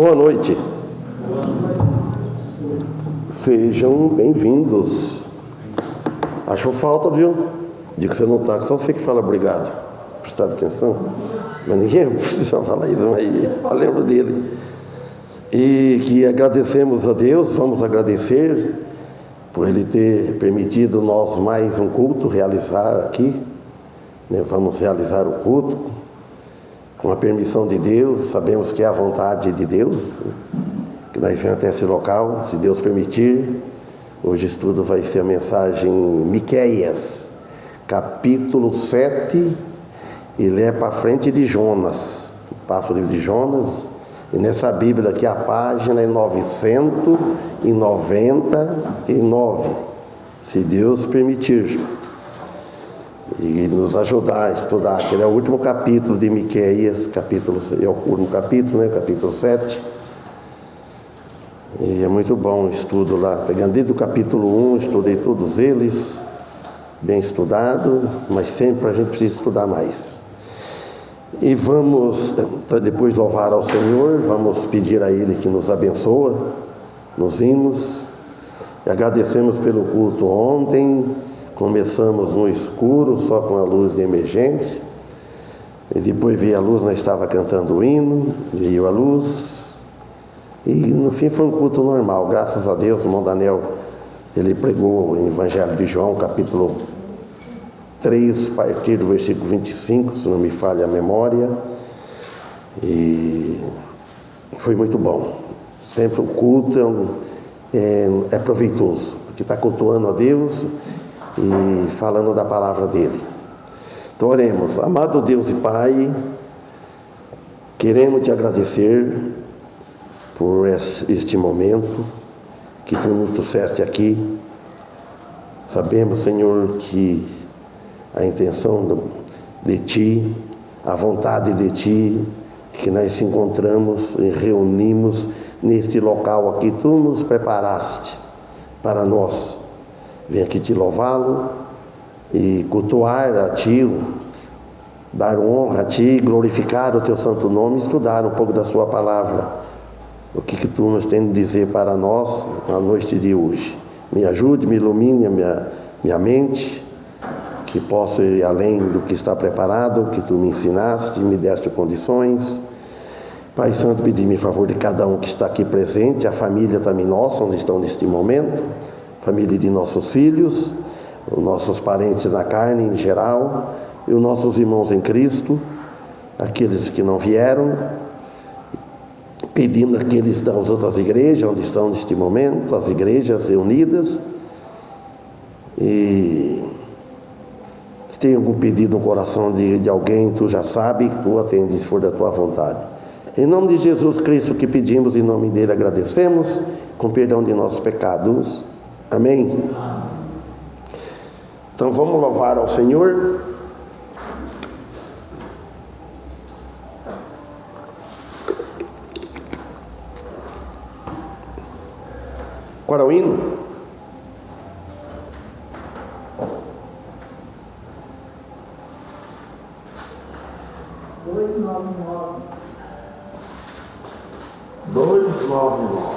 Boa noite. Sejam bem-vindos. Achou falta, viu? De que você não está, só você que fala obrigado. Prestar atenção. Mas ninguém precisa falar isso, mas eu lembro dele. E que agradecemos a Deus, vamos agradecer por Ele ter permitido nós mais um culto realizar aqui. Vamos realizar o culto com a permissão de Deus. Sabemos que é a vontade de Deus que nós venhamos até esse local, se Deus permitir. Hoje o estudo vai ser a mensagem Miqueias, capítulo 7, ele é para frente de Jonas. Passa o livro de Jonas, e nessa Bíblia aqui a página é 999, se Deus permitir e nos ajudar a estudar, que é o último capítulo de Miqueias, é o último capítulo, capítulo 7. E é muito bom o estudo lá, pegando desde o capítulo 1, estudei todos eles, bem estudado, mas sempre a gente precisa estudar mais. E vamos, depois de louvar ao Senhor, vamos pedir a Ele que nos abençoe nos hinos. E agradecemos pelo culto ontem. Começamos no escuro, só com a luz de emergência. E depois veio a luz, nós estávamos cantando o hino, veio a luz. E no fim foi um culto normal, graças a Deus. O irmão Daniel, ele pregou o Evangelho de João, capítulo 3, a partir do versículo 25, se não me falha a memória. E foi muito bom. Sempre o culto é proveitoso, porque está cultuando a Deus e falando da palavra dele. Então oremos. Amado Deus e Pai, queremos te agradecer por este momento que tu nos trouxeste aqui. Sabemos, Senhor, que a intenção de ti, a vontade de ti, que nós se encontramos e reunimos neste local aqui, tu nos preparaste para nós. Vem aqui te louvá-lo e cultuar a ti, dar honra a ti, glorificar o teu santo nome, estudar um pouco da sua palavra. O que tu nos tem de dizer para nós na noite de hoje. Me ajude, me ilumine a minha mente, que possa ir além do que está preparado, que tu me ensinaste, me deste condições. Pai Santo, pedi-me em favor de cada um que está aqui presente, a família também nossa, onde estão neste momento, família de nossos filhos, os nossos parentes na carne em geral, e os nossos irmãos em Cristo, aqueles que não vieram, pedindo aqueles das outras igrejas, onde estão neste momento, as igrejas reunidas. E se tem algum pedido no coração de alguém, tu já sabe, que tu atende, se for da tua vontade. Em nome de Jesus Cristo que pedimos, em nome dele agradecemos, com perdão de nossos pecados. Amém? Então vamos louvar ao Senhor. Qual é o hino? Dois nove nove.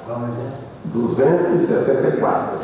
Vamos ver. 264.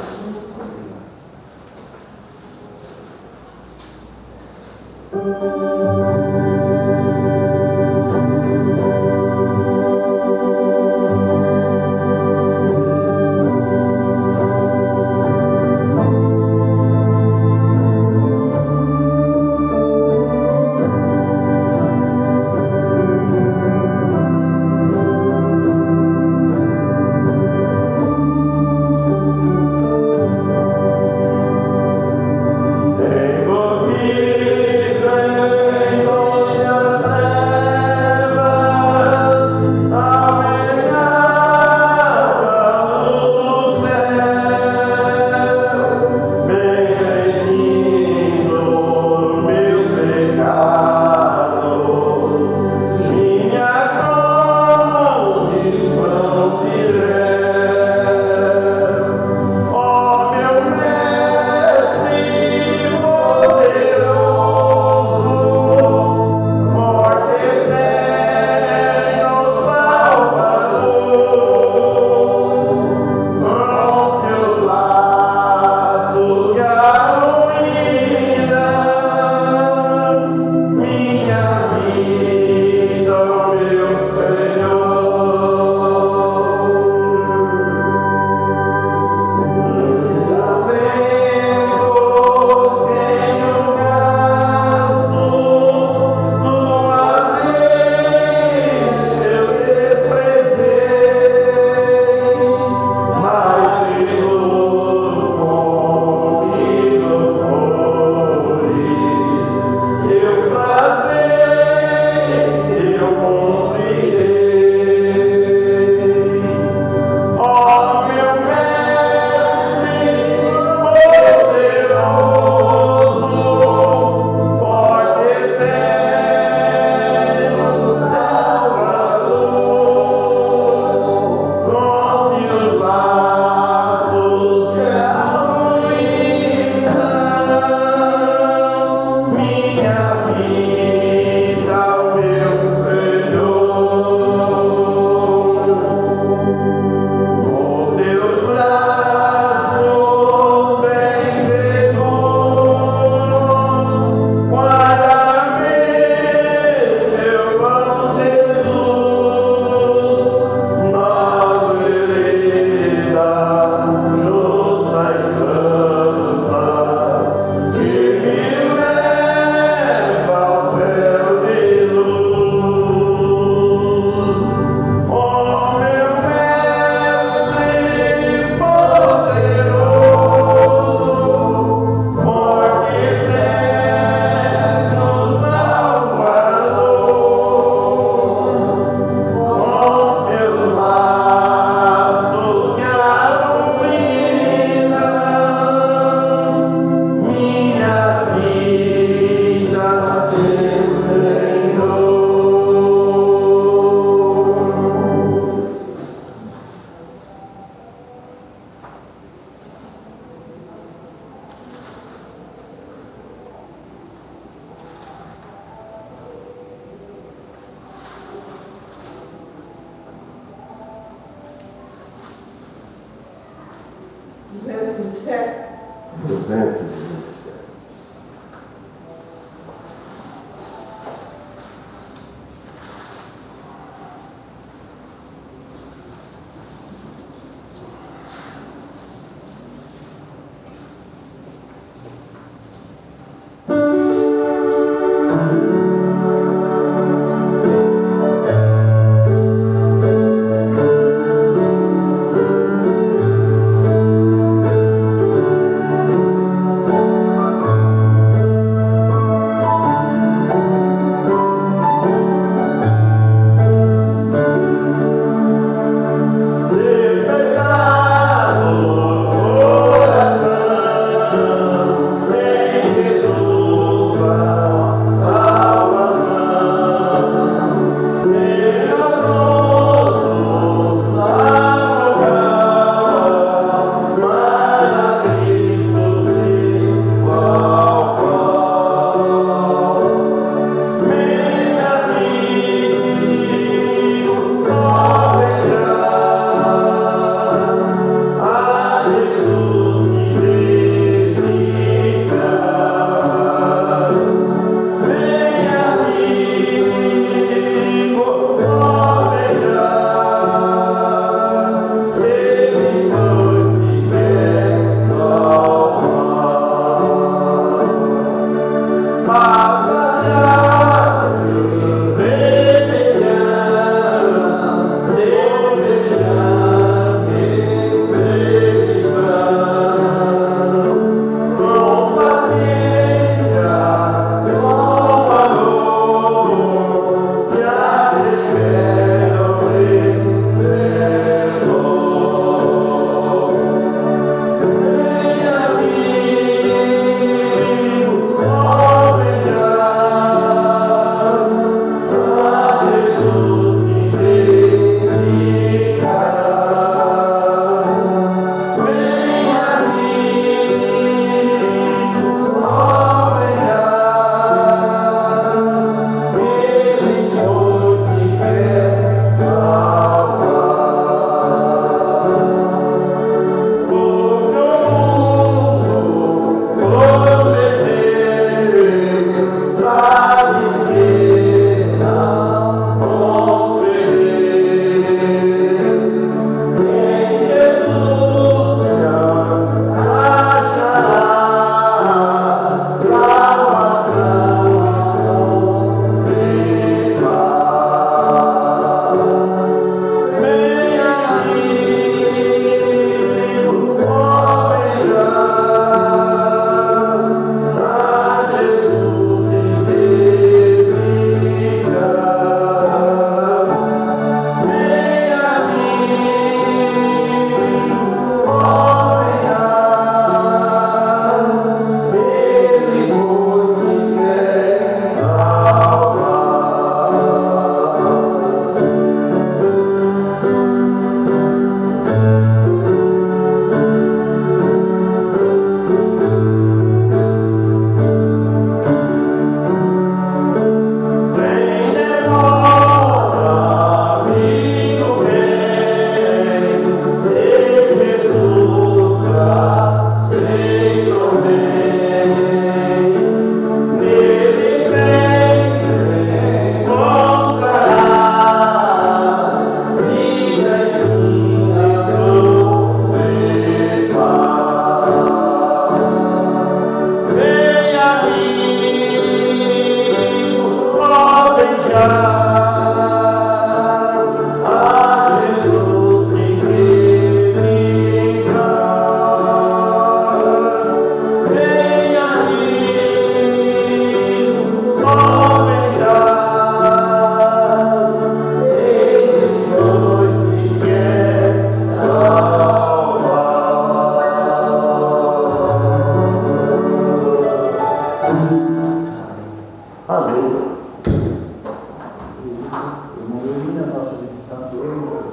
ilumina a nossa vida de Santo Euro,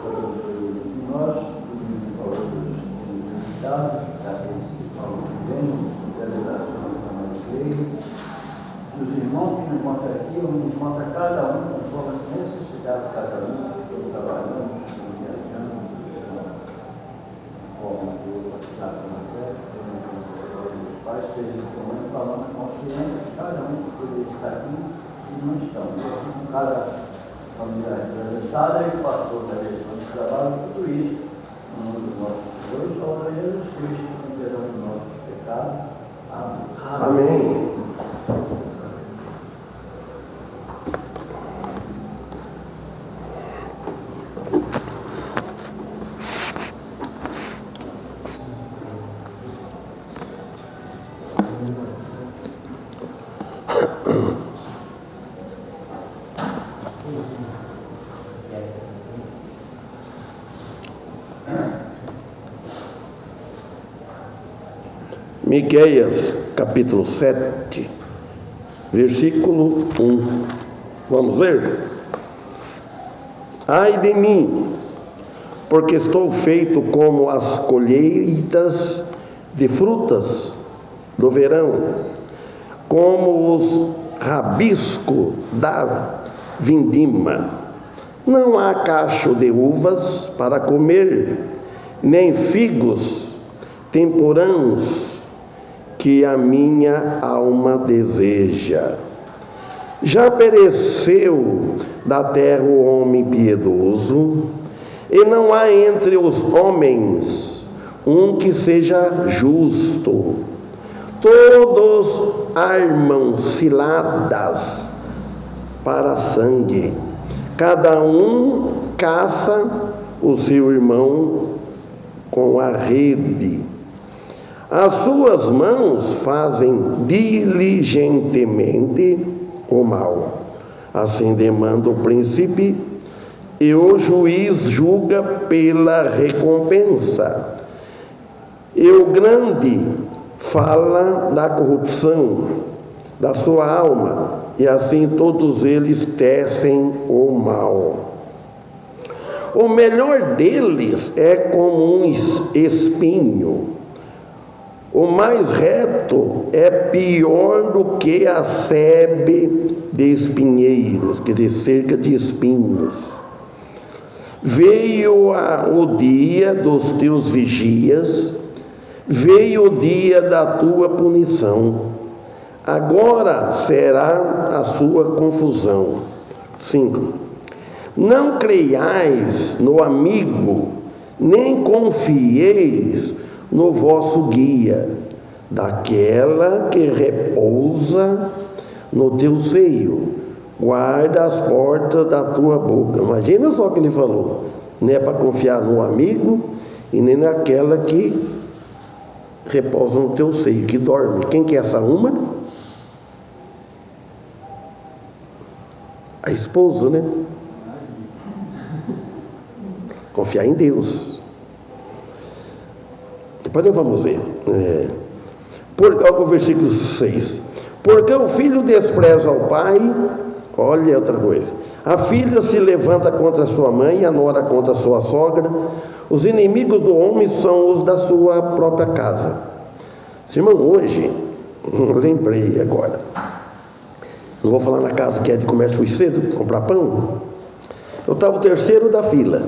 e nós, os estados, os irmãos que nos encontram aqui, nos encontra cada um conforme as necessidades de cada um, todos trabalhando, viajando, conforme a Deus, batizado na fé, os pais estejam tomando falando consciência de cada um que poderia estar aqui e não estão. Com cada familiar representada e o pastor da direção de trabalho, tudo isso, no nome do nosso Senhor e Salvador Jesus Cristo, com perdão dos nossos pecados. Amém. Amém. Miqueias, capítulo 7, versículo 1. Vamos ler? Ai de mim, porque estou feito como as colheitas de frutas do verão, como os rabiscos da vindima. Não há cacho de uvas para comer, nem figos temporãos que a minha alma deseja. Já pereceu da terra o homem piedoso, e não há entre os homens um que seja justo. Todos armam ciladas para sangue, cada um caça o seu irmão com a rede. As suas mãos fazem diligentemente o mal. Assim demanda o príncipe, e o juiz julga pela recompensa. E o grande fala da corrupção da sua alma, e assim todos eles tecem o mal. O melhor deles é como um espinho. O mais reto é pior do que a sebe de espinheiros, quer dizer, cerca de espinhos. Veio o dia dos teus vigias, veio o dia da tua punição. Agora será a sua confusão. 5. Não creiais no amigo, nem confieis no vosso guia, daquela que repousa no teu seio. Guarda as portas da tua boca. Imagina só o que ele falou. Não é para confiar no amigo e nem naquela que repousa no teu seio, que dorme. Quem que é essa uma? A esposa, né? Confiar em Deus. Depois vamos ver. O versículo 6. Porque o filho despreza o pai, olha outra coisa. A filha se levanta contra a sua mãe, a nora contra a sua sogra. Os inimigos do homem são os da sua própria casa. Irmão, hoje, lembrei agora. Não vou falar na casa que é de comércio, fui cedo comprar pão. Eu estava o terceiro da fila.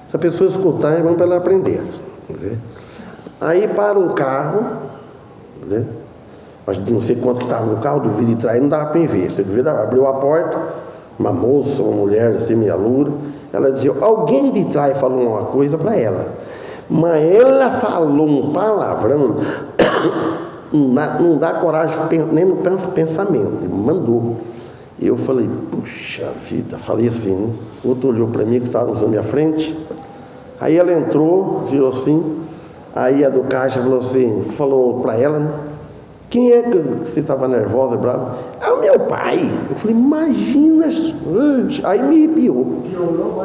Se a pessoa escutar, vamos para ela aprender. Aí para um carro, mas não sei quanto que estava no carro, do vidro de trás, não dava para ver. Você abriu a porta, uma moça, uma mulher assim, meia loura, ela dizia, alguém de trás falou uma coisa para ela, mas ela falou um palavrão, não dá coragem nem no pensamento, mandou. E eu falei, puxa vida, falei assim, né? O outro olhou para mim, que estava na minha frente. Aí ela entrou, virou assim. Aí a do caixa falou para ela, né? Quem é que você estava nervosa, brava? É o meu pai. Eu falei, imagina. Aí me arrepiou.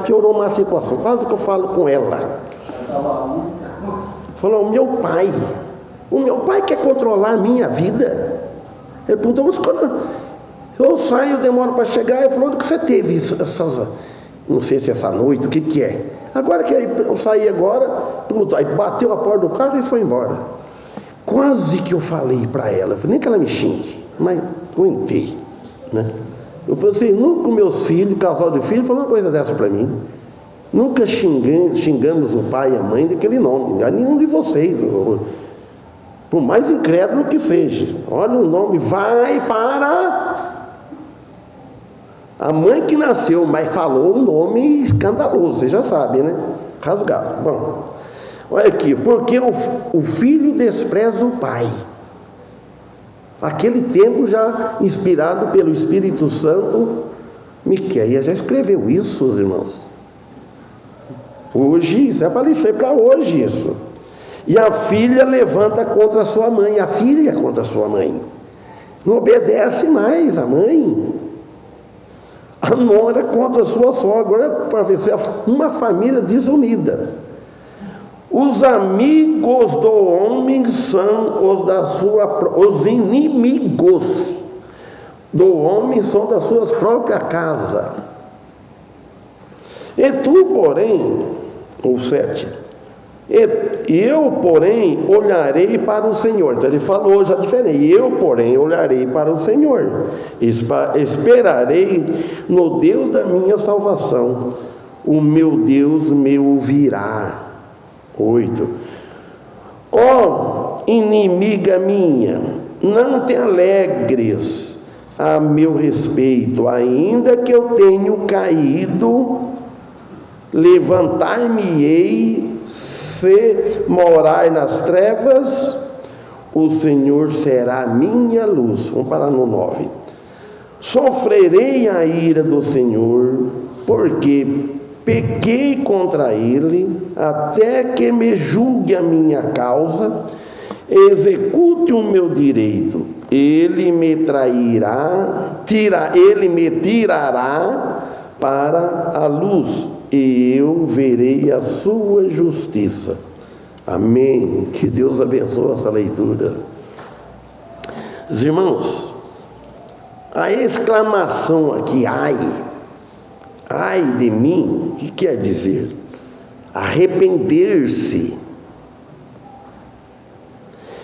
Piorou uma situação. Quase que eu falo com ela. Falou, o meu pai. O meu pai quer controlar a minha vida. Ele perguntou, mas quando Eu saio, eu demoro para chegar, eu falo, onde que você teve isso, não sei se essa noite, o que é? Agora que eu saí agora, pronto, aí bateu a porta do carro e foi embora. Quase que eu falei para ela, nem que ela me xingue, mas aguentei, né? Eu pensei, nunca meus filhos, casal de filhos, falaram uma coisa dessa para mim. Nunca xingamos o pai e a mãe daquele nome, a nenhum de vocês, por mais incrédulo que seja. Olha o nome, vai para a mãe que nasceu, mas falou um nome escandaloso, você já sabe, né? Rasgado. Bom, olha aqui, porque o filho despreza o pai. Aquele tempo já inspirado pelo Espírito Santo, Miqueias já escreveu isso, os irmãos. Hoje, isso é para hoje isso. E a filha levanta contra a sua mãe, a filha contra a sua mãe. Não obedece mais a mãe. A nora contra a sua sogra, para ver se uma família desunida. Os amigos do homem são os inimigos do homem são da sua própria casa. E tu, porém, ou 7, eu, porém, olharei para o Senhor. Então ele falou já diferente. Eu, porém, olharei para o Senhor. Esperarei no Deus da minha salvação. O meu Deus me ouvirá. 8. Ó inimiga minha, não te alegres a meu respeito, ainda que eu tenha caído, levantar-me-ei, se morar nas trevas, o Senhor será minha luz. Vamos parar no 9. Sofrerei a ira do Senhor, porque pequei contra ele, até que me julgue a minha causa, execute o meu direito. Ele me tirará para a luz, e eu verei a sua justiça. Amém. Que Deus abençoe essa leitura. Os irmãos, a exclamação aqui, ai de mim, o que quer dizer? Arrepender-se.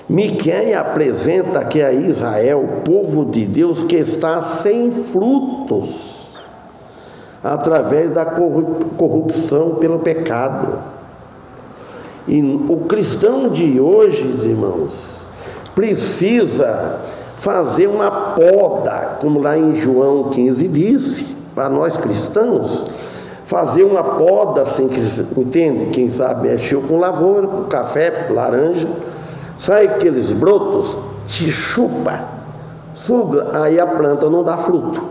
Miqueias apresenta que a Israel, o povo de Deus, que está sem frutos, através da corrupção pelo pecado. E o cristão de hoje, irmãos, precisa fazer uma poda, como lá em João 15 disse, para nós cristãos, fazer uma poda assim, que entende? Quem sabe mexeu com lavoura, com café, laranja, sai aqueles brotos, te chupa, suga, aí a planta não dá fruto.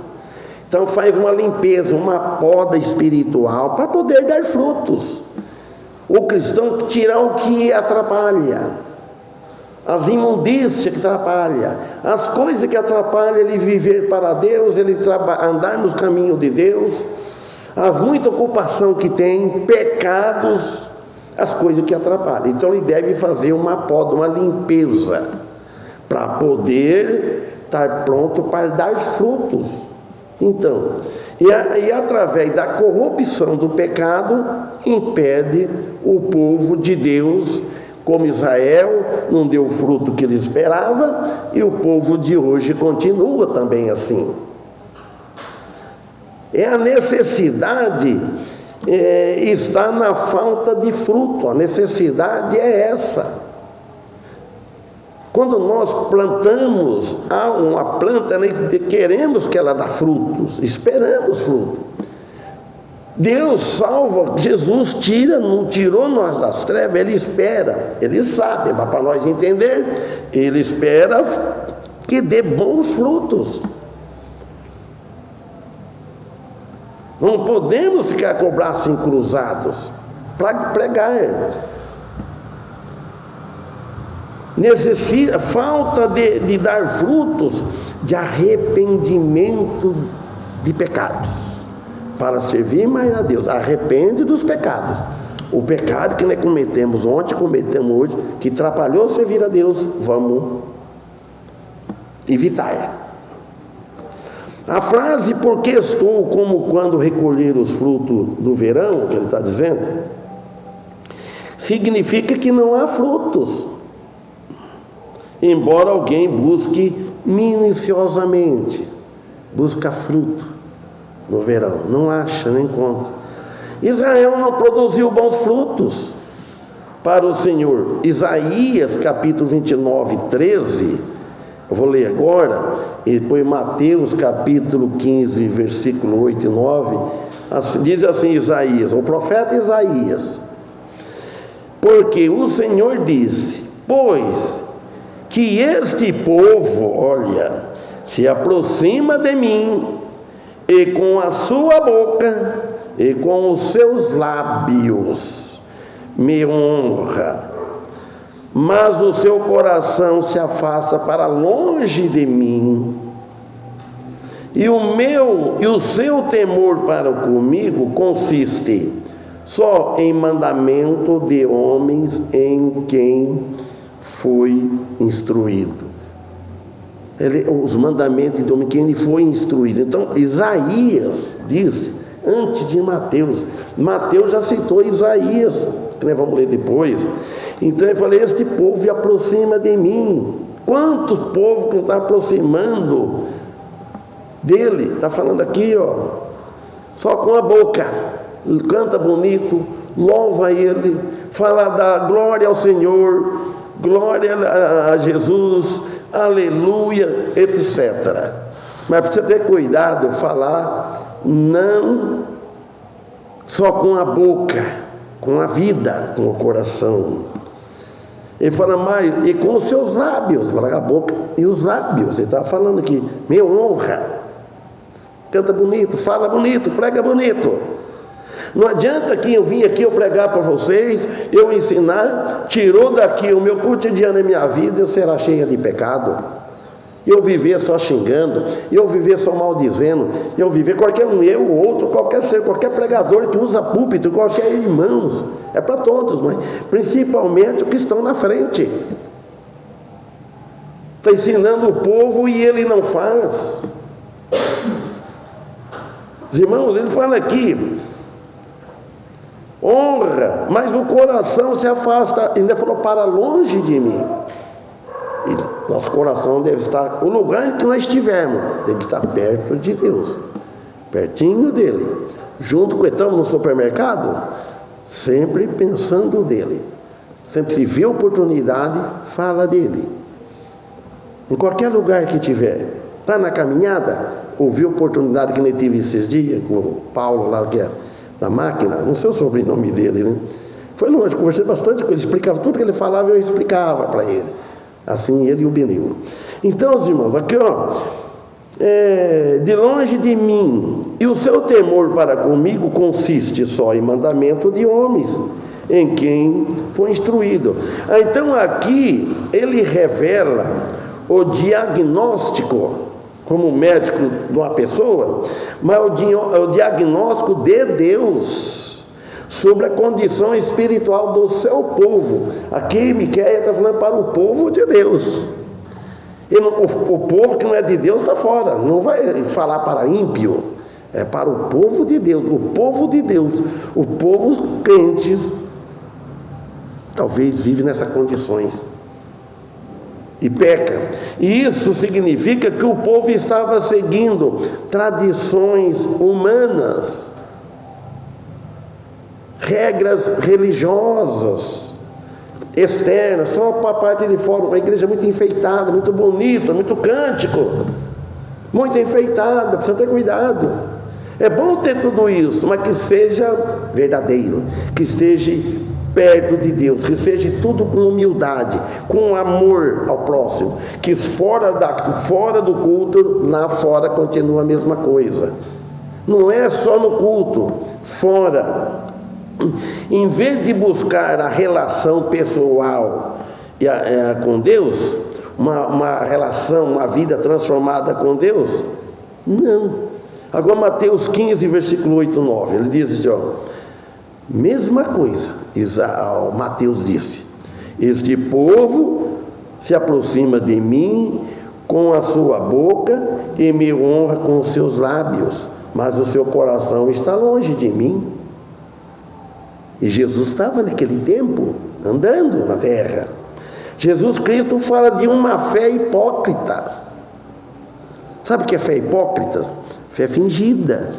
Então faz uma limpeza, uma poda espiritual para poder dar frutos. O cristão tirar o que atrapalha, as imundícias que atrapalham, as coisas que atrapalham ele viver para Deus, ele andar nos caminhos de Deus, as muita ocupação que tem, pecados, as coisas que atrapalham. Então ele deve fazer uma poda, uma limpeza, para poder estar pronto para dar frutos. Então, e através da corrupção do pecado, impede o povo de Deus, como Israel não deu o fruto que ele esperava, e o povo de hoje continua também assim. A necessidade está na falta de fruto, a necessidade é essa. Quando nós plantamos uma planta, queremos que ela dê frutos, esperamos fruto. Deus salva, Jesus tirou nós das trevas, Ele espera, Ele sabe, mas para nós entender, Ele espera que dê bons frutos. Não podemos ficar com o braço cruzados para pregar. Falta de dar frutos de arrependimento de pecados, para servir mais a Deus. Arrepende dos pecados. O pecado que nós cometemos ontem, cometemos hoje, que atrapalhou servir a Deus, vamos evitar. A frase porque estou como quando recolher os frutos do verão, que ele está dizendo, significa que não há frutos, embora alguém busque minuciosamente, busca fruto no verão, não acha, não encontra. Israel não produziu bons frutos para o Senhor. Isaías capítulo 29, 13, eu vou ler agora, e depois Mateus capítulo 15, versículo 8 e 9, diz assim Isaías, o profeta Isaías: porque o Senhor disse, pois que este povo, olha, se aproxima de mim, e com a sua boca e com os seus lábios me honra, mas o seu coração se afasta para longe de mim, e o seu temor para comigo consiste só em mandamento de homens em quem foi instruído. Os mandamentos de homem, quem ele foi instruído. Então Isaías disse antes de Mateus. Mateus já citou Isaías, que nós vamos ler depois. Então ele falou: este povo se aproxima de mim. Quantos povos que está aproximando dele? Está falando aqui, ó, só com a boca, canta bonito, louva ele, fala da glória ao Senhor, glória a Jesus, aleluia, etc. Mas precisa ter cuidado, falar não só com a boca, com a vida, com o coração. Ele fala mais, e com os seus lábios, fala a boca e os lábios. Ele está falando aqui, me honra, canta bonito, fala bonito, prega bonito. Não adianta que eu vim aqui eu pregar para vocês, eu ensinar, tirou daqui o meu cotidiano e minha vida, será cheia de pecado. Eu viver só xingando, eu viver só maldizendo, eu viver qualquer um, eu ou outro, qualquer ser, qualquer pregador que usa púlpito, qualquer irmãos, é para todos, mas principalmente os que estão na frente. Está ensinando o povo e ele não faz. Os irmãos, ele fala aqui, honra, mas o coração se afasta, ainda falou, para longe de mim. E nosso coração deve estar, o lugar em que nós estivermos, tem que estar perto de Deus, pertinho dele, junto com, estamos no supermercado, sempre pensando dele, sempre se vê oportunidade, fala dele. Em qualquer lugar que tiver, está na caminhada, ouviu oportunidade que nem tive esses dias, com o Paulo lá, que é da máquina, não sei o sobrenome dele, né? Foi longe, conversei bastante com ele, explicava tudo que ele falava, eu explicava para ele. Assim, ele e o Benil. Então, os irmãos, aqui, ó, de longe de mim, e o seu temor para comigo consiste só em mandamento de homens, em quem foi instruído. Então, aqui, ele revela o diagnóstico, como médico de uma pessoa, mas o diagnóstico de Deus sobre a condição espiritual do seu povo. Aqui Miqueias está falando para o povo de Deus. O povo que não é de Deus está fora, não vai falar para ímpio, é para o povo de Deus. O povo de Deus, o povo crentes, talvez vive nessas condições e peca. E isso significa que o povo estava seguindo tradições humanas, regras religiosas externas, só para a parte de fora, uma igreja muito enfeitada, muito bonita, muito cântico, muito enfeitada, precisa ter cuidado. É bom ter tudo isso, mas que seja verdadeiro, que esteja perto de Deus, que seja tudo com humildade, com amor ao próximo, que fora do culto, lá fora continua a mesma coisa. Não é só no culto, fora. Em vez de buscar a relação pessoal com Deus, uma relação, uma vida transformada com Deus, não. Agora Mateus 15, versículo 8 e 9, ele diz assim, ó, mesma coisa, Mateus disse, este povo se aproxima de mim com a sua boca e me honra com os seus lábios, mas o seu coração está longe de mim. E Jesus estava naquele tempo andando na terra. Jesus Cristo fala de uma fé hipócrita. Sabe o que é fé hipócrita? Fé fingida.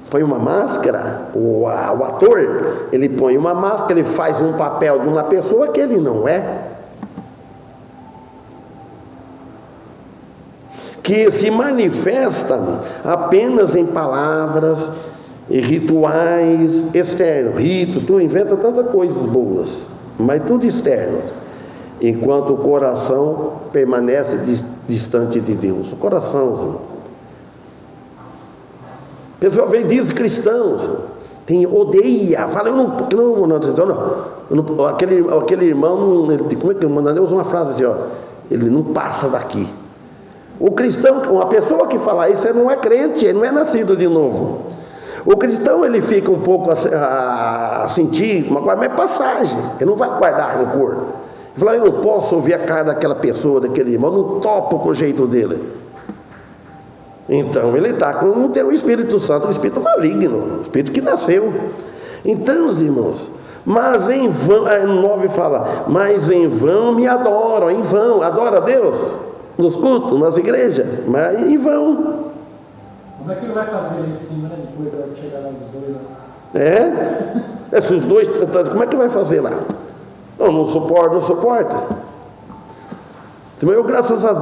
Põe uma máscara, o ator, ele põe uma máscara, ele faz um papel de uma pessoa que ele não é. Que se manifestam apenas em palavras e rituais externos. Ritos, tu inventa tantas coisas boas, mas tudo externo. Enquanto o coração permanece distante de Deus. O coração, irmão. A pessoa vem e diz cristãos, odeia, fala, aquele irmão, como é que ele usa uma frase assim, ó, ele não passa daqui. O cristão, uma pessoa que fala isso, ele não é crente, ele não é nascido de novo. O cristão, ele fica um pouco a sentir, mas é passagem, ele não vai guardar rancor. Ele fala, eu não posso ouvir a cara daquela pessoa, daquele irmão, eu não topo com o jeito dele. Então ele não tem o Espírito Santo, o Espírito maligno, o Espírito que nasceu. Então, os irmãos, mas em vão, 9 fala, mas em vão me adoram, em vão, adora a Deus, nos cultos, nas igrejas, mas em vão. Como é que ele vai fazer lá em cima, né? Depois de chegar lá nos dois lá? Esses dois, como é que vai fazer lá? Não suporta. Então, eu, graças a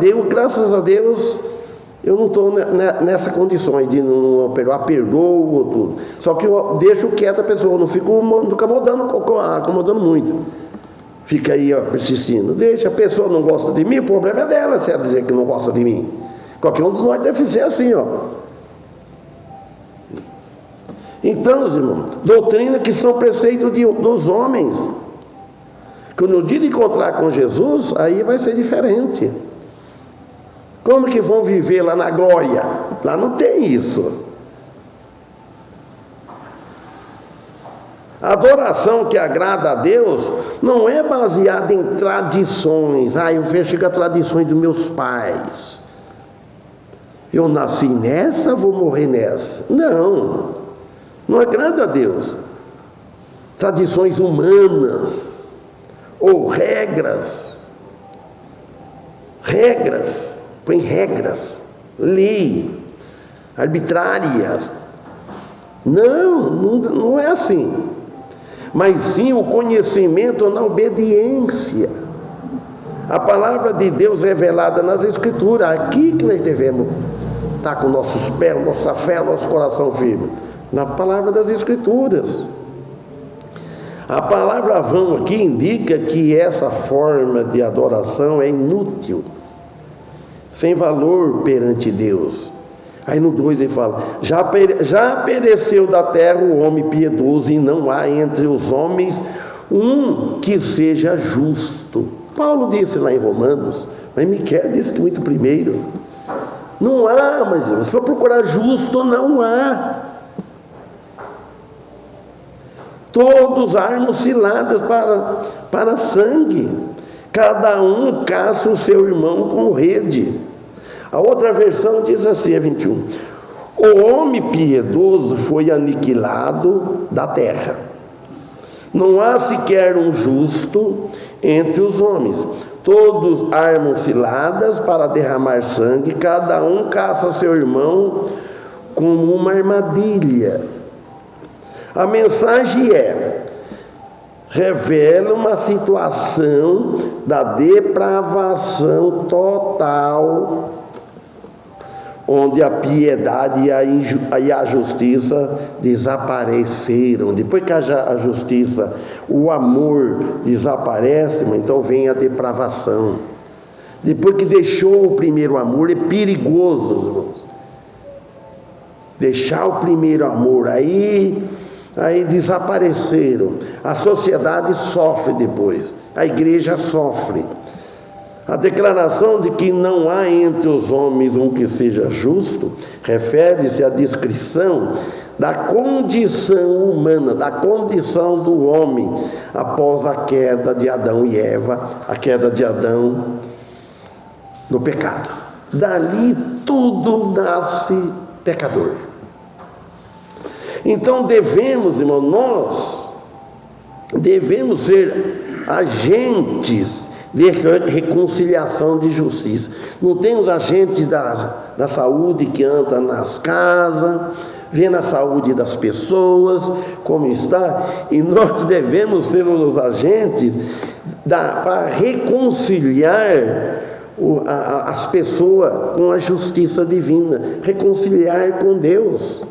Deus, eu não estou nessa condições de não perdoar, perdoo tudo. Só que eu deixo quieta a pessoa, não fico acomodando muito. Fica aí, persistindo. Deixa, a pessoa não gosta de mim, o problema é dela se ela dizer que não gosta de mim. Qualquer um de nós deve ser assim, Então, irmãos, doutrina que são preceitos dos homens. Que no dia de encontrar com Jesus, aí vai ser diferente. Como que vão viver lá na glória? Lá não tem isso. A adoração que agrada a Deus não é baseada em tradições. Eu chego a tradições dos meus pais. Eu nasci nessa, vou morrer nessa. Não agrada a Deus. Tradições humanas ou regras, põe regras, lei, arbitrárias. Não é assim. Mas sim o conhecimento na obediência. A palavra de Deus revelada nas Escrituras. Aqui que nós devemos estar com nossos pés, nossa fé, nosso coração firme. Na palavra das Escrituras. A palavra vão aqui indica que essa forma de adoração é inútil, sem valor perante Deus. Aí no 2 ele fala, já pereceu da terra o homem piedoso, e não há entre os homens um que seja justo. Paulo disse lá em Romanos, mas Miqueias disse que muito primeiro. Não há, mas se for procurar justo, não há. Todos armam ciladas para sangue. Cada um caça o seu irmão com rede. A outra versão diz assim, 21. O homem piedoso foi aniquilado da terra. Não há sequer um justo entre os homens. Todos armam ciladas para derramar sangue. Cada um caça seu irmão como uma armadilha. A mensagem revela uma situação da depravação total, onde a piedade e a justiça desapareceram. Depois que a justiça, o amor desaparece, então vem a depravação. Depois que deixou o primeiro amor, é perigoso, irmãos. Deixar o primeiro amor, aí desapareceram. A sociedade sofre depois, a igreja sofre. A declaração de que não há entre os homens um que seja justo refere-se à descrição da condição humana, da condição do homem após a queda de Adão e Eva, a queda de Adão. no pecado. Dali tudo nasce pecador. Então devemos, irmão, nós devemos ser agentes de reconciliação, de justiça. Não tem os agentes da saúde que andam nas casas, vendo a saúde das pessoas, como está, e nós devemos ser os agentes para reconciliar as pessoas com a justiça divina, reconciliar com Deus,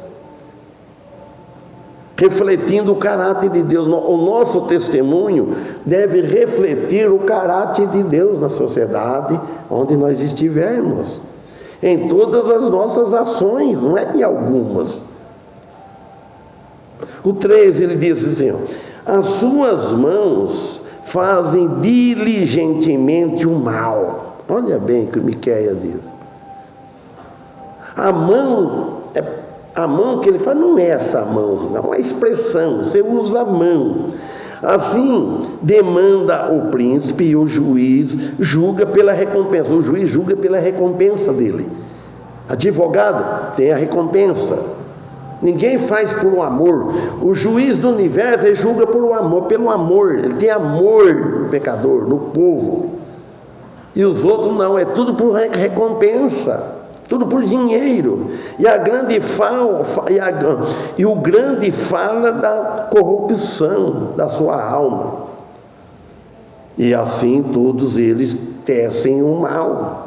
refletindo o caráter de Deus. O nosso testemunho deve refletir o caráter de Deus na sociedade onde nós estivermos, em todas as nossas ações, não é em algumas. O 13, ele diz assim: as suas mãos fazem diligentemente o mal. Olha bem o que Miqueias diz. A mão que ele fala não é essa mão, é uma expressão, você usa a mão. Assim demanda o príncipe, e o juiz julga pela recompensa. O juiz julga pela recompensa dele. Advogado tem a recompensa. Ninguém faz por um amor. O juiz do universo, ele julga por um amor, pelo amor. Ele tem amor no pecador, no povo. E os outros não, é tudo por recompensa, tudo por dinheiro. E o grande fala da corrupção da sua alma. E assim todos eles tecem o mal.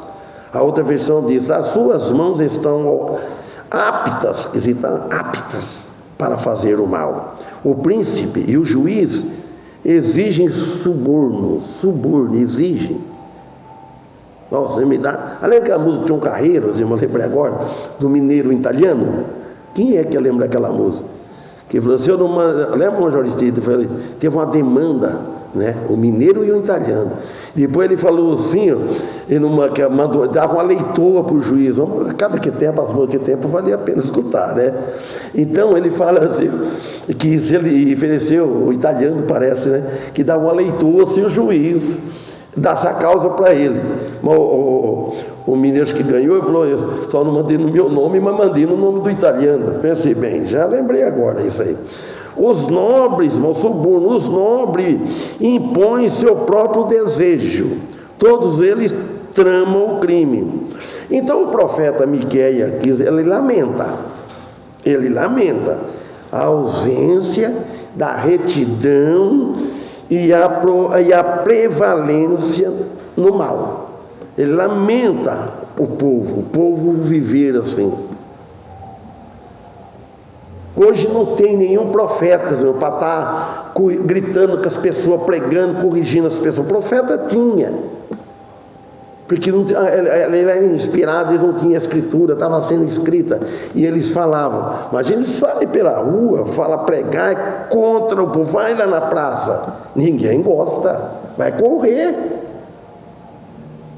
A outra versão diz: as suas mãos estão aptas para fazer o mal. O príncipe e o juiz exigem suborno, exigem. Nossa, me dá. Além que a música tinha um carreiro, eu lembrei agora, do mineiro italiano. Quem é que lembra daquela música? Que falou assim: eu não mando. Lembra o Joristito? Teve uma demanda, né? O mineiro e o italiano. Depois ele falou assim: dava uma leitoa para o juiz. Cada que tempo, as músicas que tempo, valia a pena escutar, né? Então ele fala assim: que se ele ofereceu, o italiano parece, né? Que dava uma leitoa se o juiz dá-se a causa para ele. O mineiro que ganhou, ele falou: eu só não mandei no meu nome, mas mandei no nome do italiano. Pensei bem, já lembrei agora isso aí. Os nobres, os nobres impõem seu próprio desejo. Todos eles tramam o crime. Então o profeta Miqueias, ele lamenta a ausência da retidão e a prevalência no mal. Ele lamenta o povo viver assim. Hoje não tem nenhum profeta para estar gritando com as pessoas, pregando, corrigindo as pessoas. O profeta tinha, porque ele era inspirado, ele não tinha escritura, estava sendo escrita, e eles falavam. Imagina, ele sai pela rua, fala pregar contra o povo, vai lá na praça, ninguém gosta, vai correr,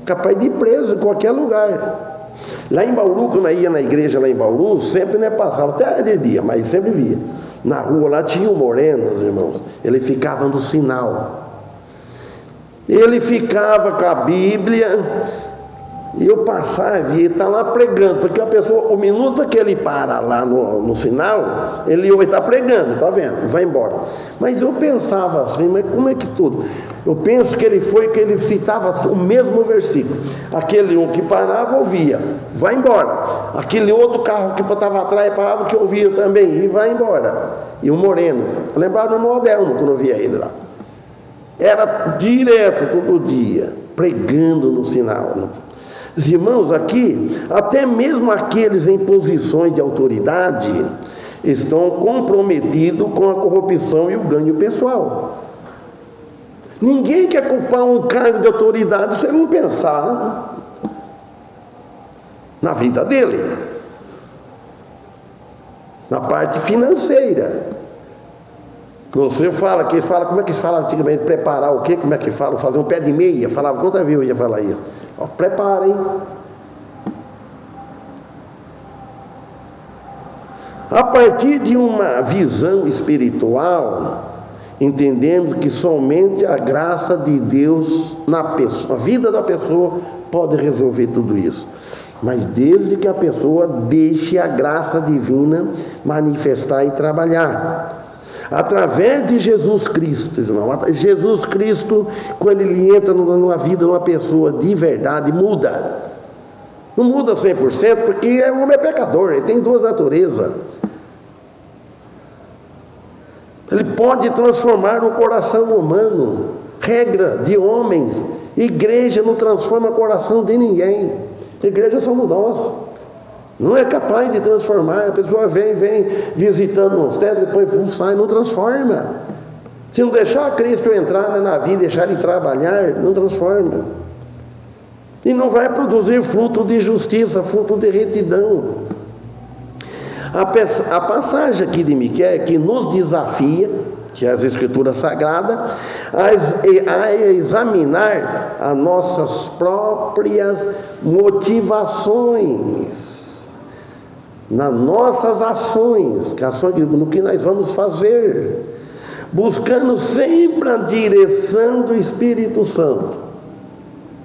capaz de ir preso em qualquer lugar. Lá em Bauru, quando eu ia na igreja lá em Bauru, sempre passava, até de dia, mas sempre via. Na rua lá tinha um moreno, irmãos, ele ficava no sinal. Ele ficava com a Bíblia, e eu passava e ele está lá pregando, porque a pessoa, o minuto que ele para lá no sinal, ele está pregando, está vendo? Vai embora. Mas eu pensava assim, mas como é que tudo? Eu penso que ele citava o mesmo versículo. Aquele um que parava, ouvia, vai embora. Aquele outro carro que estava atrás, parava, que ouvia também, e vai embora. E o moreno, lembrava do Modelno, quando eu via ele lá. Era direto, todo dia, pregando no sinal. Os irmãos, aqui, até mesmo aqueles em posições de autoridade estão comprometidos com a corrupção e o ganho pessoal. Ninguém quer culpar um cargo de autoridade sem não pensar na vida dele, na parte financeira. Você fala, como é que se fala antigamente? Preparar o quê? Como é que fala? Fazer um pé de meia. Falava, quantas vezes eu ia falar isso? Preparem. A partir de uma visão espiritual, entendemos que somente a graça de Deus na pessoa, a vida da pessoa, pode resolver tudo isso. Mas desde que a pessoa deixe a graça divina manifestar e trabalhar. Através de Jesus Cristo, irmão. Jesus Cristo, quando ele entra numa vida de uma pessoa de verdade, muda. Não muda 100%, porque o homem é pecador, ele tem duas naturezas. Ele pode transformar o coração humano. Regra de homens. Igreja não transforma o coração de ninguém. Igreja somos nós. Não é capaz de transformar. A pessoa vem visitando o monastério, depois sai, não transforma. Se não deixar Cristo entrar na vida, deixar ele trabalhar, não transforma. E não vai produzir fruto de justiça, fruto de retidão. A passagem aqui de Miqueias que nos desafia, que é as Escrituras Sagradas, a examinar as nossas próprias motivações, nas nossas ações, no que nós vamos fazer, buscando sempre a direção do Espírito Santo.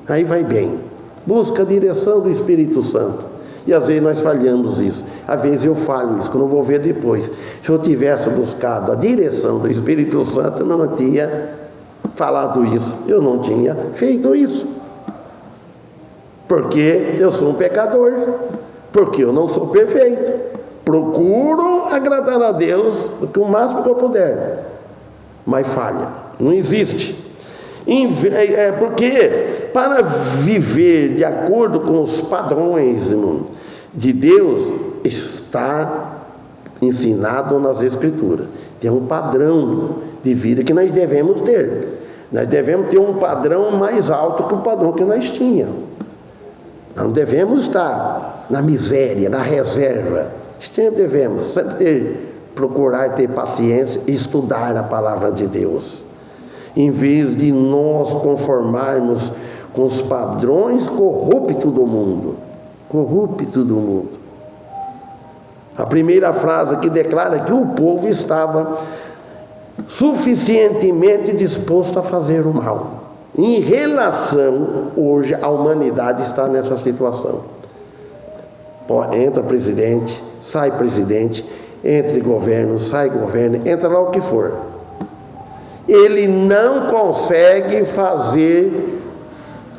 Aí vai bem, busca a direção do Espírito Santo. E às vezes nós falhamos isso. Às vezes eu falho isso, que eu não vou ver depois. Se eu tivesse buscado a direção do Espírito Santo, eu não tinha falado isso. Eu não tinha feito isso. Porque eu sou um pecador. Porque eu não sou perfeito. Procuro agradar a Deus o máximo que eu puder. Mas falha. Não existe. Porque para viver de acordo com os padrões de Deus, está ensinado nas Escrituras. Tem um padrão de vida que nós devemos ter. Nós devemos ter um padrão mais alto que o padrão que nós tínhamos. Não devemos estar na miséria, na reserva. Sempre devemos procurar ter paciência e estudar a palavra de Deus. Em vez de nós conformarmos com os padrões corruptos do mundo. A primeira frase que declara que o povo estava suficientemente disposto a fazer o mal. Em relação, hoje, a humanidade está nessa situação. Entra presidente, sai presidente, entra governo, sai governo, entra lá o que for. Ele não consegue fazer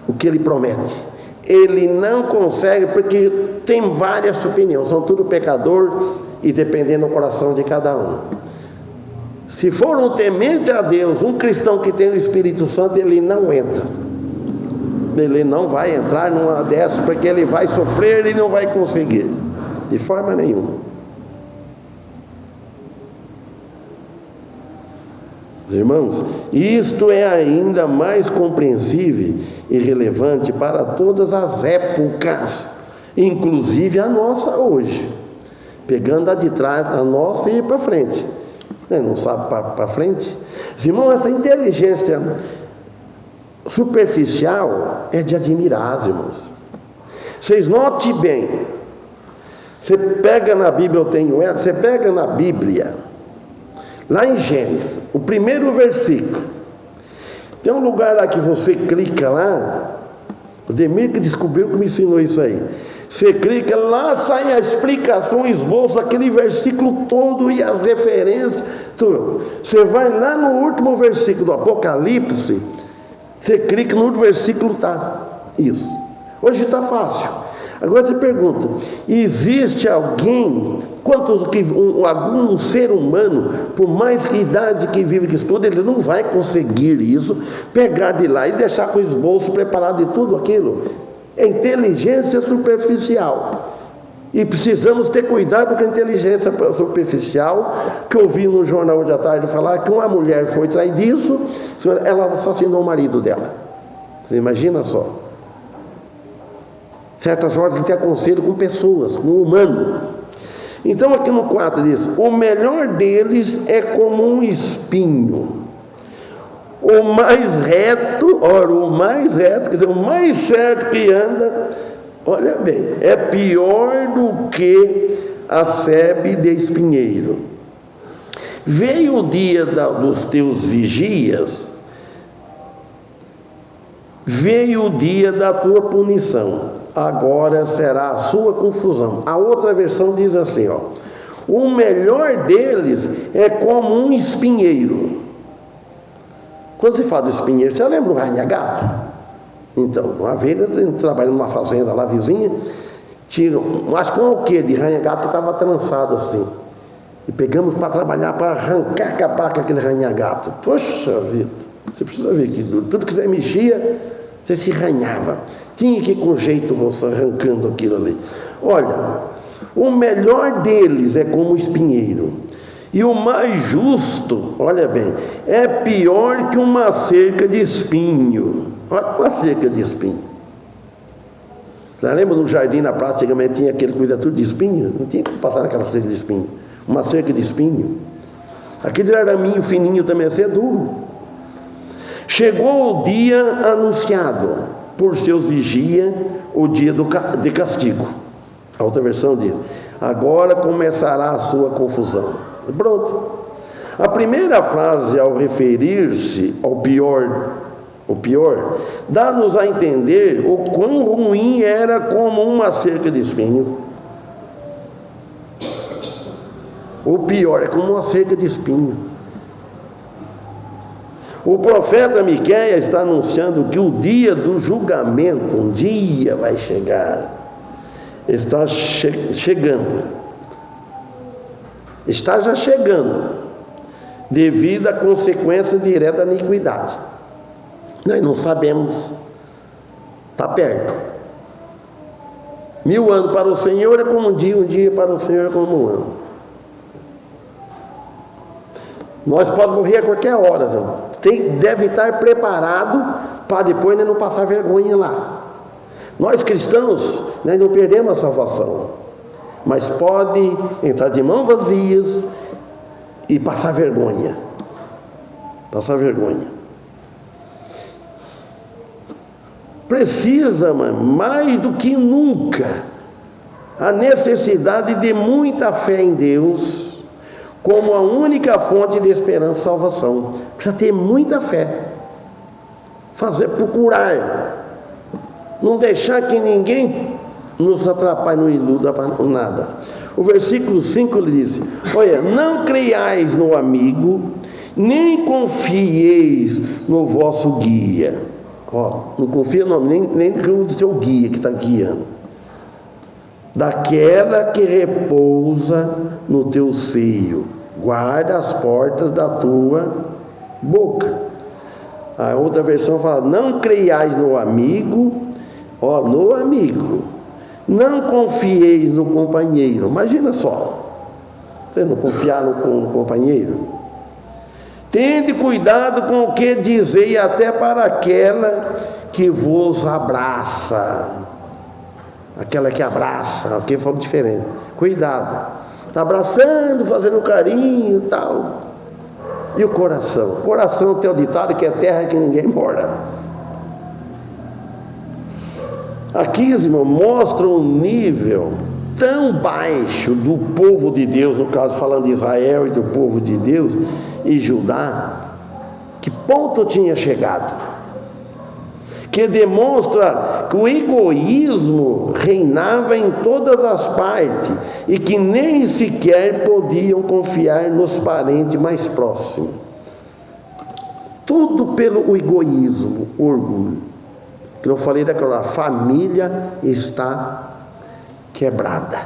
o que ele promete. Ele não consegue, porque tem várias opiniões, são tudo pecador e dependendo do coração de cada um. Se for um temente a Deus, um cristão que tem o Espírito Santo, ele não entra. Ele não vai entrar numa dessas, porque ele vai sofrer e não vai conseguir, de forma nenhuma. Irmãos, isto é ainda mais compreensível e relevante para todas as épocas, inclusive a nossa hoje, pegando a de trás, a nossa e ir para frente. Não sabe para frente? Irmãos, essa inteligência superficial é de admirar, irmãos. Vocês notem bem, você pega na Bíblia, eu tenho ela, você pega na Bíblia, lá em Gênesis, o primeiro versículo, tem um lugar lá que você clica lá, o Demir que descobriu que me ensinou isso aí. Você clica, lá sai a explicação, o esboço daquele versículo todo e as referências, tudo. Você vai lá no último versículo do Apocalipse, você clica no último versículo, tá isso. Hoje está fácil. Agora você pergunta, existe alguém, algum ser humano, por mais que idade que vive, que estuda, ele não vai conseguir isso, pegar de lá e deixar com o esboço preparado de tudo aquilo? É inteligência superficial. E precisamos ter cuidado com a inteligência superficial, que eu vi no jornal hoje à tarde falar que uma mulher foi trair disso, ela assassinou o marido dela. Você imagina só. Certas horas ele tem aconselho com pessoas, com o humano. Então aqui no 4 diz, o melhor deles é como um espinho. O mais reto, quer dizer, o mais certo que anda, olha bem, é pior do que a sebe de espinheiro. Veio o dia dos teus vigias, veio o dia da tua punição, agora será a sua confusão. A outra versão diz assim, ó: o melhor deles é como um espinheiro. Quando se fala do espinheiro, você lembra o ranha-gato? Então, uma vez eu trabalhando numa fazenda lá vizinha, tinha acho que um alquê de ranha-gato que estava trançado assim. E pegamos para trabalhar, para arrancar, acabar com aquele ranha-gato. Poxa vida, você precisa ver que tudo que você mexia, você se arranhava. Tinha que ir com jeito você arrancando aquilo ali. Olha, o melhor deles é como o espinheiro. E o mais justo, olha bem, é pior que uma cerca de espinho. Olha uma cerca de espinho. Você lembra no jardim, na praça, antigamente tinha aquele coisa tudo de espinho? Não tinha que passar naquela cerca de espinho. Uma cerca de espinho. Aquele araminho fininho também é duro. Chegou o dia anunciado por seus vigia, o dia de castigo. A outra versão diz: agora começará a sua confusão. Pronto. A primeira frase, ao referir-se ao pior, dá-nos a entender o quão ruim era como uma cerca de espinho. O pior é como uma cerca de espinho. O profeta Miqueias está anunciando que o dia do julgamento, um dia vai chegar. Está chegando. Está já chegando, devido à consequência direta da iniquidade. Nós não sabemos. Está perto. 1000 anos para o Senhor é como um dia para o Senhor é como um ano. Nós podemos morrer a qualquer hora, deve estar preparado para depois não passar vergonha lá. Nós cristãos, nós não perdemos a salvação, mas pode entrar de mãos vazias e passar vergonha. Passar vergonha. Precisa, mais do que nunca, a necessidade de muita fé em Deus como a única fonte de esperança e salvação. Precisa ter muita fé. Procurar. Não deixar que ninguém nos atrapalhe, não iluda para nada. O versículo 5 ele diz: olha, não creiais no amigo, nem confieis no vosso guia. Não confia nem no teu guia que está guiando. Daquela que repousa no teu seio, guarda as portas da tua boca. A outra versão fala: não creiais no amigo, no amigo, não confieis no companheiro. Imagina só, você não confiar no companheiro. Tende cuidado com o que dizei, até para aquela que vos abraça. Aquela que abraça, aqui falou diferente. Cuidado. Está abraçando, fazendo carinho e tal. E o coração? O coração tem o ditado que é terra que ninguém mora. Aqui, irmão, mostra um nível tão baixo do povo de Deus, no caso falando de Israel e do povo de Deus e Judá, que ponto tinha chegado, que demonstra que o egoísmo reinava em todas as partes e que nem sequer podiam confiar nos parentes mais próximos. Tudo pelo egoísmo, orgulho. Que eu falei daquela, a família está quebrada.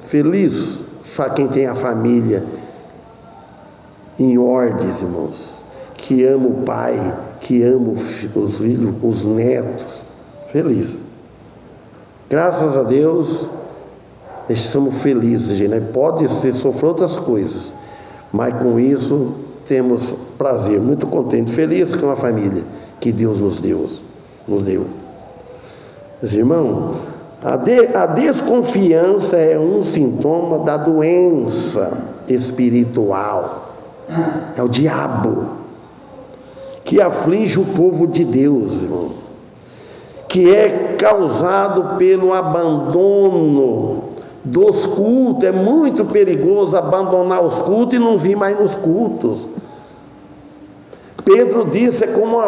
Feliz quem tem a família em ordem, irmãos, que ama o pai, que ama os filhos, os netos. Feliz. Graças a Deus, estamos felizes, gente, né? Pode ser sofrer outras coisas, mas com isso temos prazer, muito contente, feliz com a família que Deus nos deu. Meus irmãos, a desconfiança é um sintoma da doença espiritual. É o diabo que aflige o povo de Deus, irmão, que é causado pelo abandono dos cultos. É muito perigoso abandonar os cultos e não vir mais nos cultos. Pedro disse, é como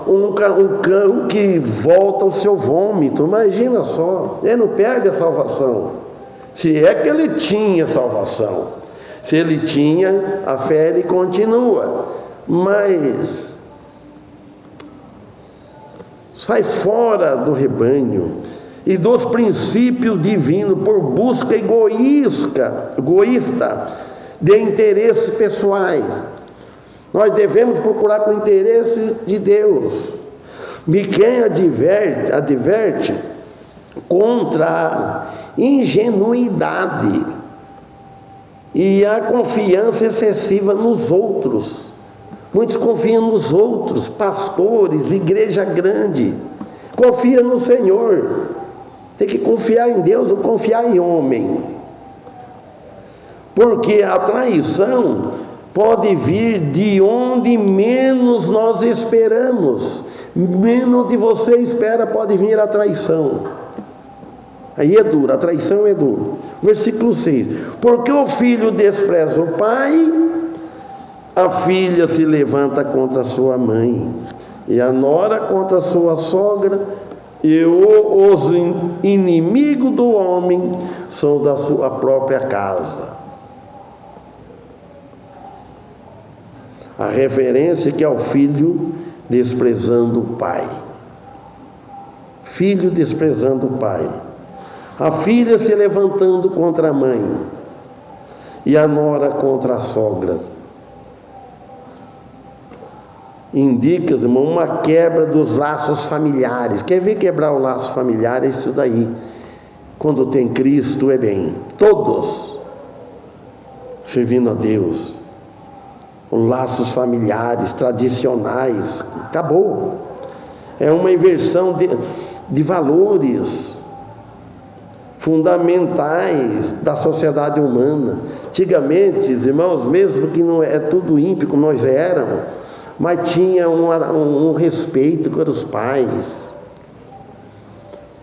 um cão que volta ao seu vômito. Imagina só, ele não perde a salvação. Se é que ele tinha salvação. Se ele tinha, a fé ele continua. Mas sai fora do rebanho e dos princípios divinos por busca egoísta de interesses pessoais. Nós devemos procurar com o interesse de Deus. Miqueias adverte contra a ingenuidade e a confiança excessiva nos outros. Muitos confiam nos outros, pastores, igreja grande. Confia no Senhor. Tem que confiar em Deus, não confiar em homem. Porque a traição pode vir de onde menos nós esperamos. Menos de você espera pode vir a traição. Aí é duro, a traição é duro. Versículo 6. Porque o filho despreza o pai, a filha se levanta contra sua mãe, e a nora contra sua sogra, e os inimigos do homem são da sua própria casa. A referência que é o filho desprezando o pai. Filho desprezando o pai. A filha se levantando contra a mãe. E a nora contra a sogra. Indica, irmão, uma quebra dos laços familiares. Quer ver quebrar o laço familiar? É isso daí. Quando tem Cristo, é bem. Todos servindo a Deus. Os laços familiares, tradicionais, acabou. É uma inversão de valores fundamentais da sociedade humana. Antigamente, irmãos, mesmo que não é tudo ímpio como nós éramos, mas tinha um respeito pelos pais.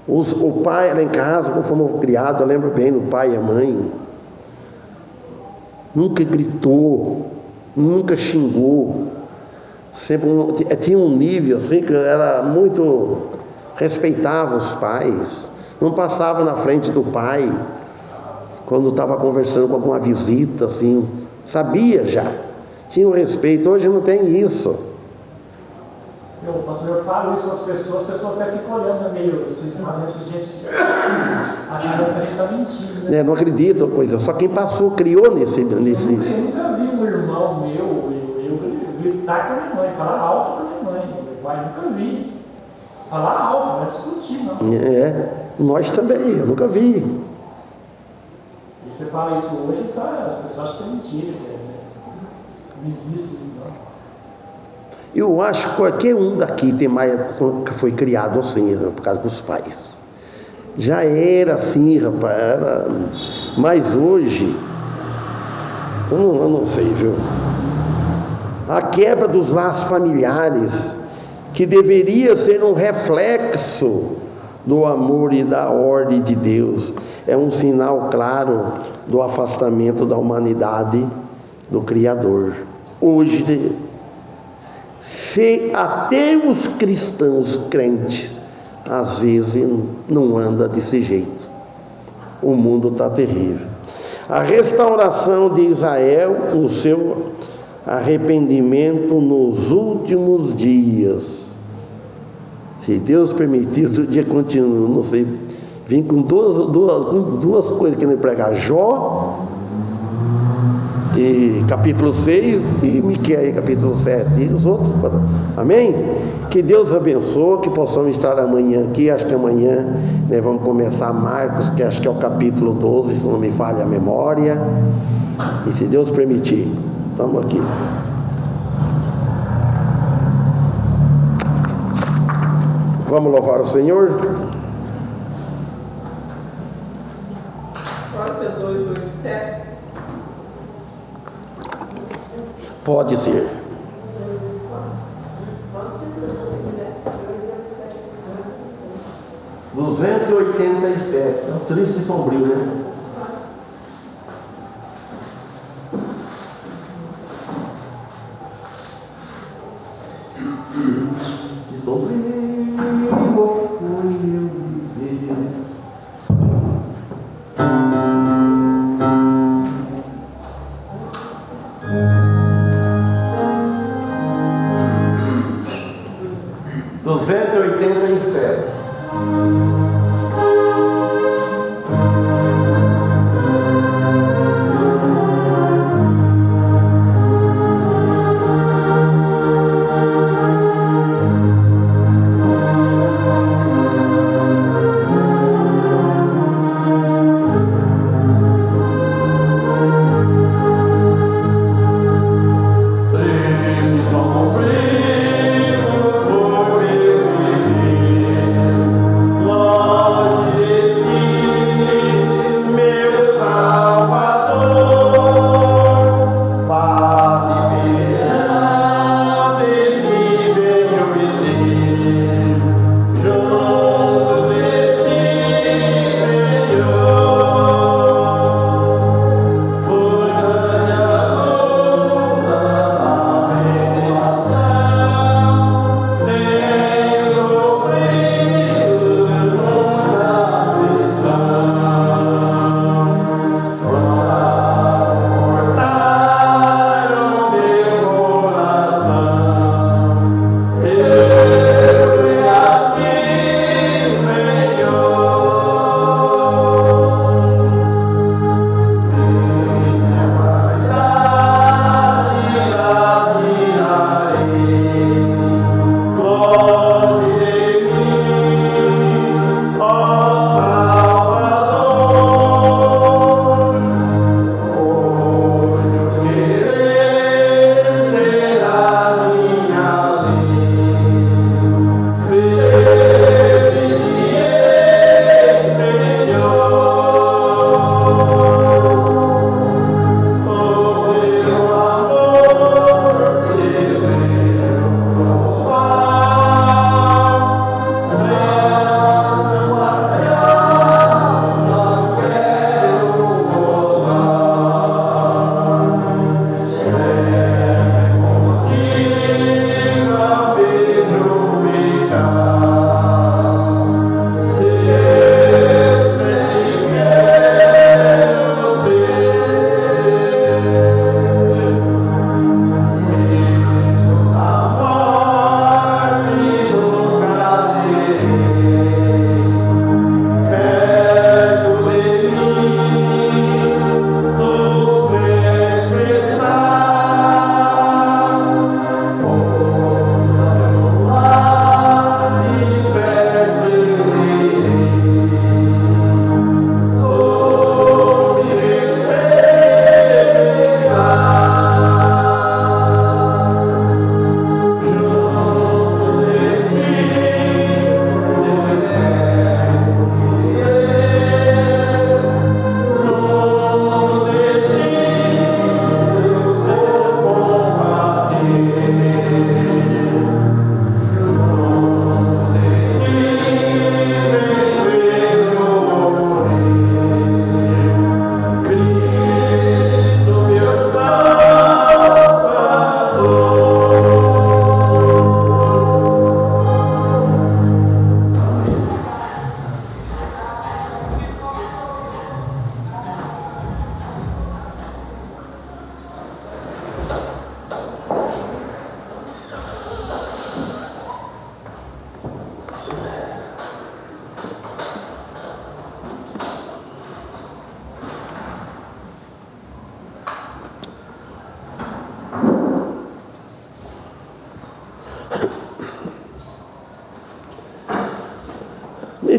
O pai era em casa, como fomos criados, eu lembro bem do pai e a mãe. Nunca gritou, nunca xingou. Sempre tinha um nível assim que era muito, respeitava os pais. Não passava na frente do pai quando estava conversando com alguma visita, assim. Sabia já. Tinha um respeito. Hoje não tem isso. Pastor, eu falo isso com as pessoas até ficam olhando meio sistematicamente, a gente achando que a gente está mentindo, né? Não acredito, coisa. Só quem passou, criou nesse... Eu nunca vi um irmão meu, eu gritar com a minha mãe, falar alto com a minha mãe. Meu pai nunca vi. Falar alto, não é discutir, não. Nós também, eu nunca vi. E você fala isso hoje, as pessoas acham que é mentira, não existe isso, não. Eu acho que qualquer um daqui tem mais que foi criado assim, por causa dos pais. Já era assim, rapaz. Mas hoje, eu não sei, viu? A quebra dos laços familiares, que deveria ser um reflexo do amor e da ordem de Deus, é um sinal claro do afastamento da humanidade do Criador. Hoje, se até os cristãos crentes às vezes não anda desse jeito, o mundo está terrível. A restauração de Israel, o seu arrependimento nos últimos dias. Se Deus permitir, o dia continua, não sei, vim com duas coisas que ele pregar: Jó, e capítulo 6 e Miqueias capítulo 7 e os outros, amém? Que Deus abençoe, que possamos estar amanhã aqui. Acho que amanhã vamos começar Marcos, que acho que é o capítulo 12, se não me falha a memória, e se Deus permitir, estamos aqui. Vamos louvar o Senhor. Pode ser 287? Pode ser. Pode ser 287. 287. É um triste e sombrio, né?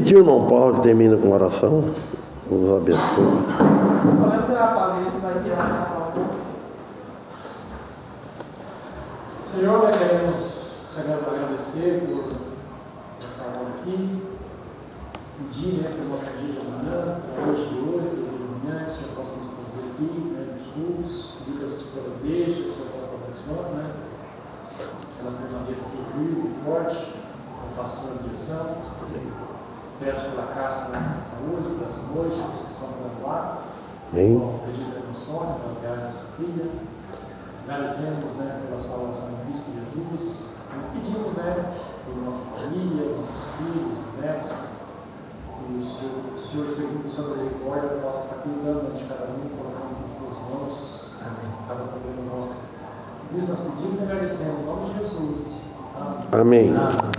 pedir ao irmão Paulo que termina com oração, nos abençoe. Podemos ter a palestra, mas ter a Senhor, nós queremos agradecer por estar aqui, pedir para o nosso dia de amanhã, para hoje e hoje, de manhã, que o Senhor possa nos trazer aqui, nos cultos, pedir que a Senhor deixe, que o Senhor possa abençoar, que ela permaneça firme e forte, com o pastor na direção. Peço pela graça da nossa saúde, por essa noite, os que estão do lado, pelo pedido da Sônia, pela viagem da sua filha. Agradecemos pela salvação de Cristo Jesus e pedimos por nossa família, nossos filhos, netos, que o Senhor, segundo a sua misericórdia, possa estar cuidando de cada um, colocando nas suas mãos cada problema nosso. Por isso nós pedimos e agradecemos em nome de Jesus. Amém. Amém.